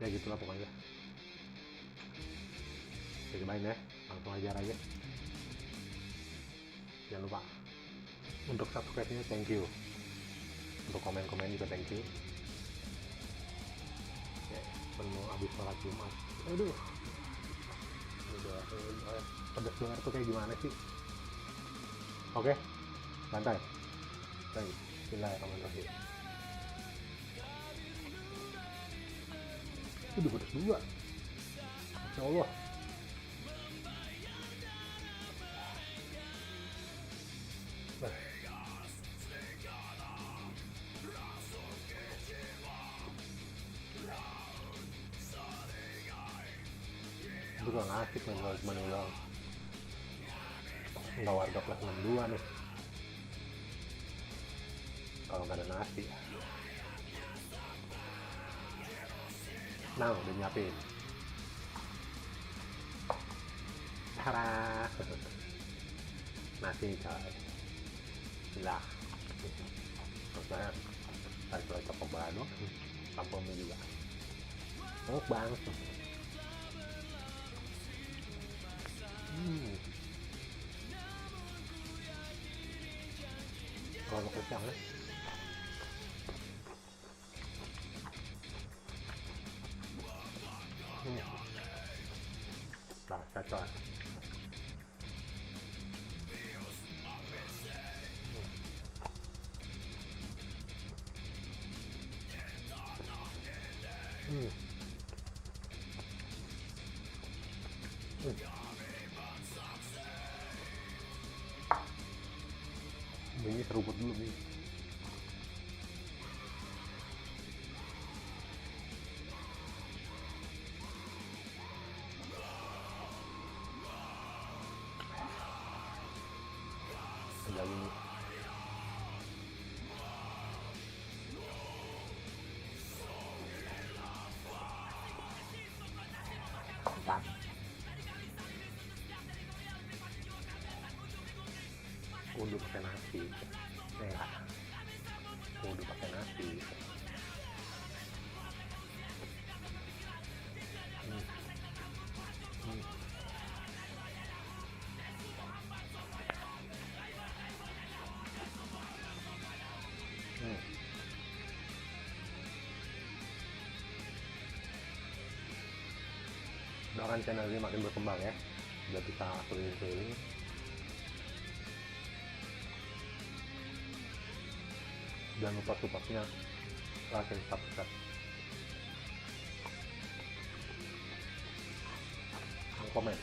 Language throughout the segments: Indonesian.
Ya gitulah pokoknya. Cobain ya, langsung aja. Jangan lupa untuk subscribe-nya, thank you. Untuk komen-komen juga thank you. Oke, penuh habis sholat Jumat. Aduh, udah pedas banget tuh, kayak gimana sih? Oke, santai. Baik, bismillahirrahmanirrahim. Udah pedas juga, Masya Allah. Itu gak ngasih kalau cuma ulang. Nggak warga kelas 62 nih kalau nggak ada nasi. Nah, udah nyiapin. Tara. Nasi coy. Lah. Terus saya tarik lagi ke pembano. Sampelnya juga. Oh bang. Kalau kecang ya. Rasa coy. Ini seruput dulu nih. Tinggal ini. Mantap. Udah pakai nasi. Enggak. Udah pakai nasi. Doakan channel ini makin berkembang ya, biar bisa keliling-keliling. Jangan lupa supportnya, like dan subscribe. Komen.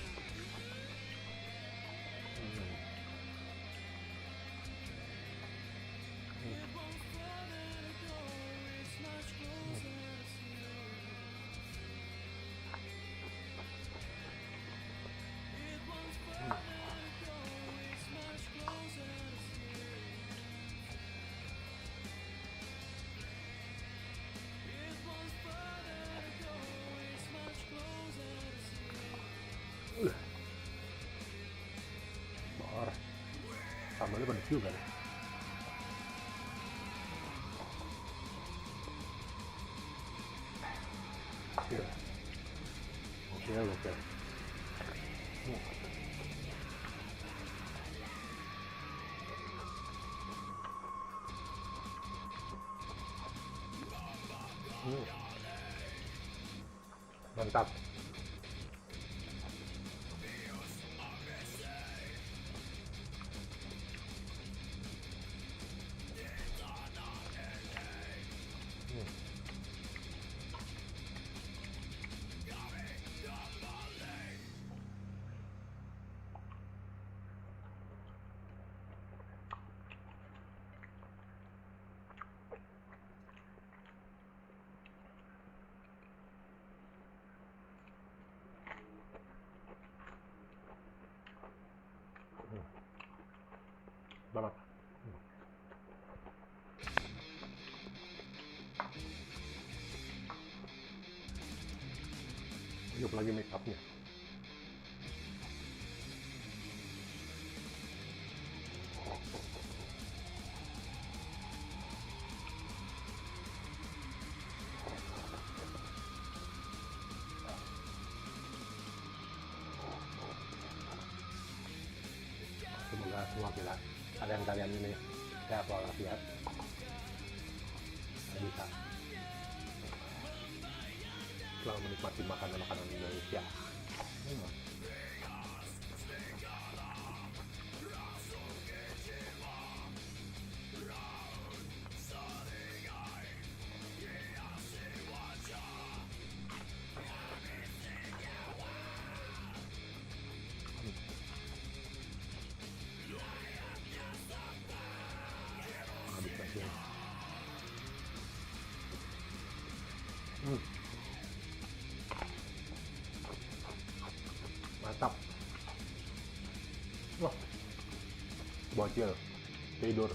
Bor, sambalnya pedas juga nih. Oke. Mantap. Banget. Yuk lagi make upnya. kalian ini saya walafiat bisa selalu menikmati makanan Indonesia. Mantap. Wah, bocil tidur.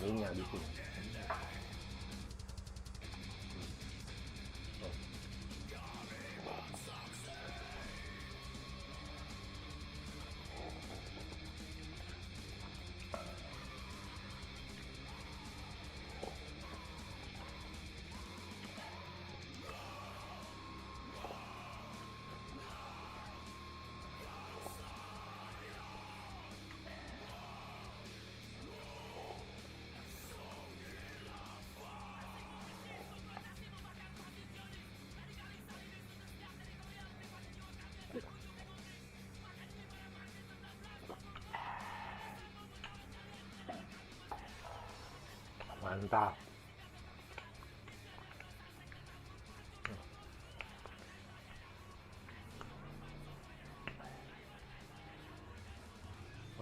Minyak di sini. Mantap.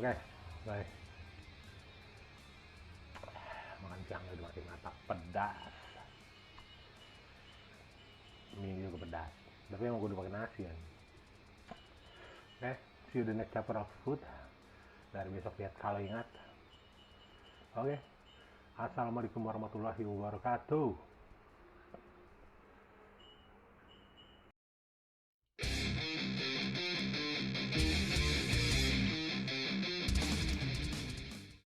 Oke, baik. Makan siang udah makin matang, pedas. Mie juga pedas. Tapi emang gue udah pakai nasi kan. Oke, see you the next chapter of food. Dari besok lihat kalau ingat. Oke. Assalamualaikum warahmatullahi wabarakatuh.